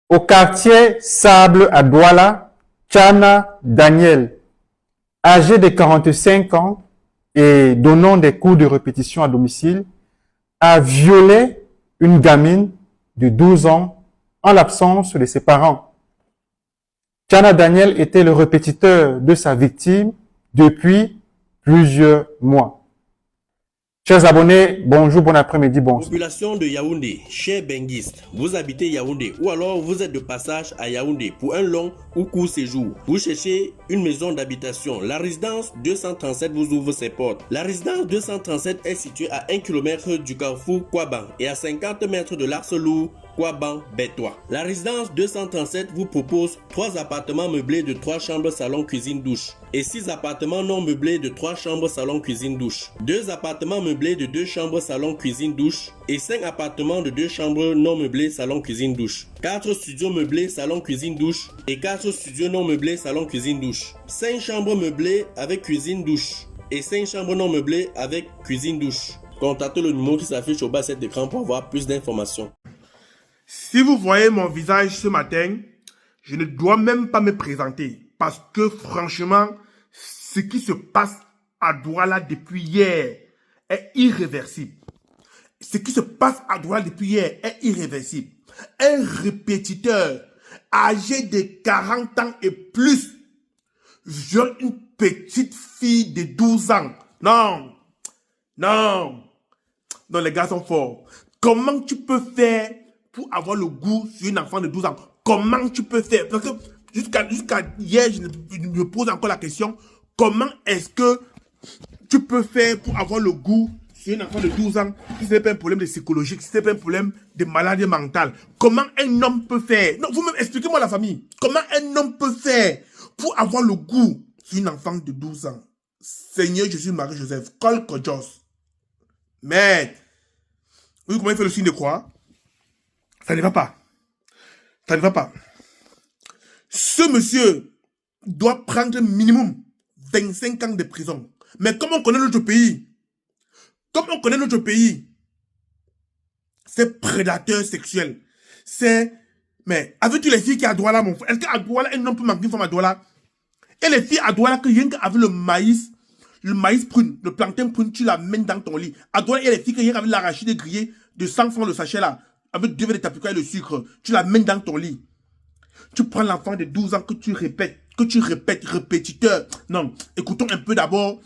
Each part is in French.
Au quartier Sable à Douala, Chana Daniel, âgé de 45 ans et donnant des cours de répétition à domicile, a violé une gamine de 12 ans en l'absence de ses parents. Chana Daniel était le répétiteur de sa victime depuis plusieurs mois. Chers abonnés, bonjour, bon après-midi, bonsoir. Population de Yaoundé, chers benguistes, vous habitez Yaoundé ou alors vous êtes de passage à Yaoundé pour un long ou court séjour. Vous cherchez une maison d'habitation. La résidence 237 vous ouvre ses portes. La résidence 237 est située à 1 km du carrefour Kouaban et à 50 mètres de l'Arcelou Kouaban-Bétois. La résidence 237 vous propose 3 appartements meublés de 3 chambres, salon, cuisine, douche et 6 appartements non meublés de 3 chambres, salon, cuisine, douche. 2 appartements meublés de 2 chambres, salon, cuisine, douche et 5 appartements de 2 chambres non meublés, salon, cuisine, douche. 4 studios meublés, salon, cuisine, douche et 4 studios non meublés, salon, cuisine, douche. 5 chambres meublées avec cuisine, douche et 5 chambres non meublées avec cuisine, douche. Contactez le numéro qui s'affiche au bas de cet écran pour avoir plus d'informations. Si vous voyez mon visage ce matin, je ne dois même pas me présenter. Parce que franchement, ce qui se passe à Douala depuis hier est irréversible. Ce qui se passe à Douala depuis hier est irréversible. Un répétiteur âgé de 40 ans et plus viole une petite fille de 12 ans. Non, non, non, les gars sont forts. Comment tu peux faire pour avoir le goût sur une enfant de 12 ans? Comment tu peux faire? Parce que jusqu'à hier, je me pose encore la question, comment est-ce que tu peux faire pour avoir le goût sur une enfant de 12 ans si ce n'est pas un problème de psychologique, si ce n'est pas un problème de maladie mentale? Comment un homme peut faire? Non, vous-même, expliquez-moi la famille. Comment un homme peut faire pour avoir le goût sur une enfant de 12 ans? Seigneur Jésus, Marie-Joseph, Kol Kojos. Mais, vous voyez comment il fait le signe de croix? Ça ne va pas. Ça ne va pas. Ce monsieur doit prendre minimum 25 ans de prison. Mais comme on connaît notre pays, c'est prédateur sexuel. C'est... Mais avez-tu les filles qui à Douala, mon frère? Est-ce qu'à Douala, un homme peut manquer une femme à Douala? Et les filles à Douala, que rien qu'avec le maïs prune, le plantain prune, tu la mènes dans ton lit. À Douala, il y a les filles qui rien qu'avec l'arachide grillé de 100 francs le sachet là, avec 2 verres de tapioca et le sucre, tu la mènes dans ton lit. Tu prends l'enfant de 12 ans que tu répètes, répétiteur. Non, écoutons un peu d'abord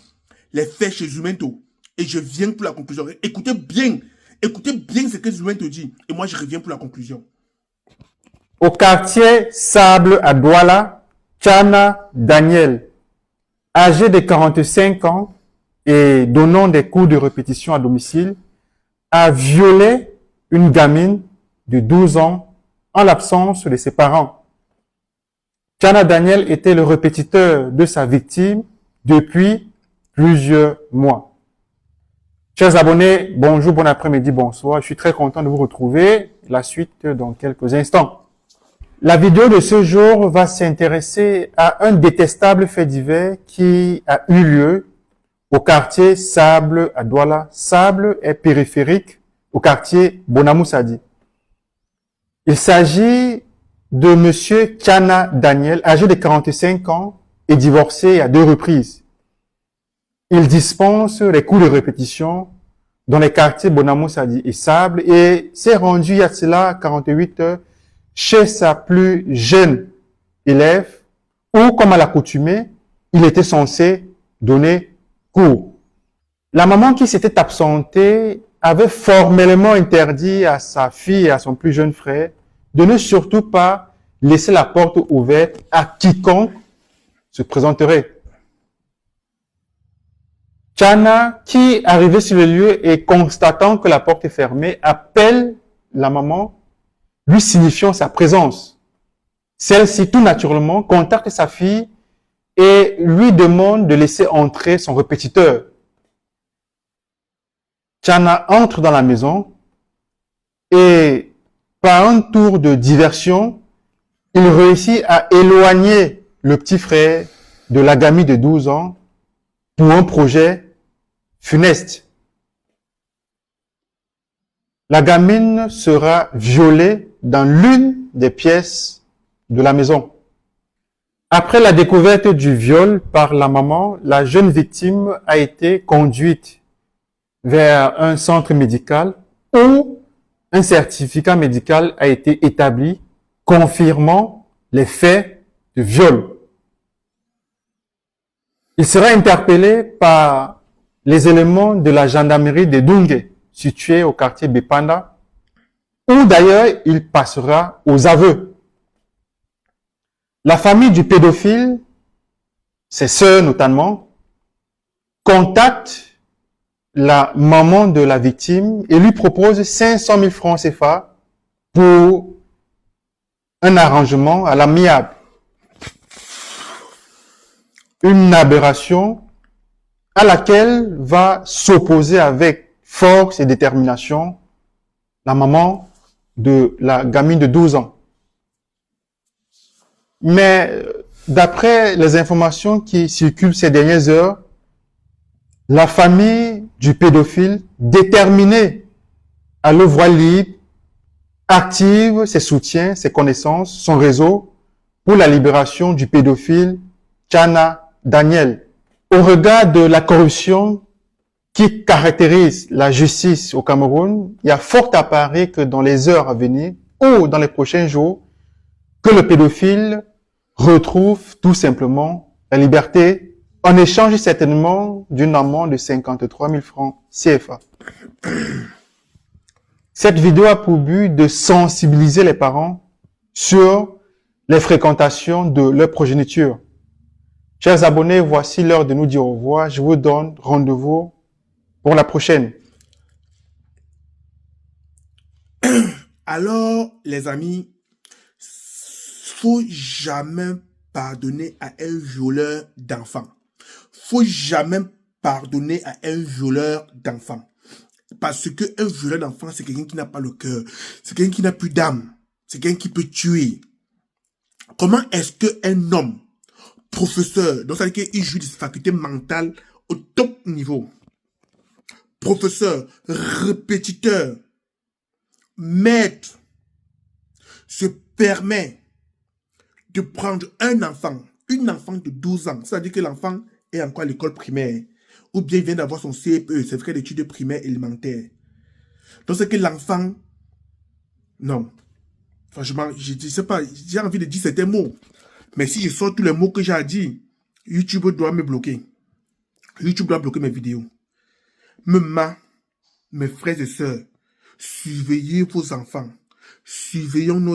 les faits chez Zumento. Et je viens pour la conclusion. Écoutez bien ce que Zumento dit. Et moi, je reviens pour la conclusion. Au quartier Sable à Douala, Chana Daniel, âgé de 45 ans et donnant des cours de répétition à domicile, a violé une gamine de 12 ans en l'absence de ses parents. Chana Daniel était le répétiteur de sa victime depuis plusieurs mois. Chers abonnés, bonjour, bon après-midi, bonsoir. Je suis très content de vous retrouver. La suite dans quelques instants. La vidéo de ce jour va s'intéresser à un détestable fait divers qui a eu lieu au quartier Sable à Douala. Sable est périphérique au quartier Bonamoussadi. Il s'agit de monsieur Chana Daniel, âgé de 45 ans et divorcé à 2 reprises. Il dispense les cours de répétition dans les quartiers Bonamoussadi et Sable et s'est rendu il y a cela 48 heures chez sa plus jeune élève où, comme à l'accoutumée, il était censé donner cours. La maman qui s'était absentée avait formellement interdit à sa fille et à son plus jeune frère de ne surtout pas laisser la porte ouverte à quiconque se présenterait. Chana, qui arrivait sur le lieu et constatant que la porte est fermée, appelle la maman, lui signifiant sa présence. Celle-ci, tout naturellement, contacte sa fille et lui demande de laisser entrer son répétiteur. Chana entre dans la maison et, par un tour de diversion, il réussit à éloigner le petit frère de la gamine de 12 ans pour un projet funeste. La gamine sera violée dans l'une des pièces de la maison. Après la découverte du viol par la maman, la jeune victime a été conduite vers un centre médical où un certificat médical a été établi confirmant les faits de viol. Il sera interpellé par les éléments de la gendarmerie de Dungue, située au quartier Bepanda, où d'ailleurs il passera aux aveux. La famille du pédophile, ses sœurs notamment, contacte la maman de la victime et lui propose 500 000 francs CFA pour un arrangement à l'amiable. Une aberration à laquelle va s'opposer avec force et détermination la maman de la gamine de 12 ans. Mais d'après les informations qui circulent ces dernières heures, la famille du pédophile, déterminée à le voir libre, active ses soutiens, ses connaissances, son réseau pour la libération du pédophile Tchana Daniel. Au regard de la corruption qui caractérise la justice au Cameroun, il y a fort à parier que dans les heures à venir ou dans les prochains jours, que le pédophile retrouve tout simplement la liberté en échange certainement d'une amende de 53 000 francs CFA. Cette vidéo a pour but de sensibiliser les parents sur les fréquentations de leur progéniture. Chers abonnés, voici l'heure de nous dire au revoir. Je vous donne rendez-vous pour la prochaine. Alors, les amis, faut jamais pardonner à un violeur d'enfants. Faut jamais pardonner à un violeur d'enfants. Parce que un violeur d'enfants, c'est quelqu'un qui n'a pas le cœur. C'est quelqu'un qui n'a plus d'âme. C'est quelqu'un qui peut tuer. Comment est-ce qu'un homme, professeur, donc ça veut dire qu'il joue des facultés mentales au top niveau, professeur, répétiteur, maître, se permet de prendre un enfant de 12 ans, c'est-à-dire que l'enfant est encore à l'école primaire, ou bien il vient d'avoir son CPE, certificat d'études primaires élémentaires. Donc c'est que l'enfant, non, franchement, je ne sais pas, j'ai envie de dire certains mots, mais si je sors tous les mots que j'ai dit, YouTube doit me bloquer. YouTube doit bloquer mes vidéos. Mes frères et sœurs, surveillez vos enfants, surveillons nos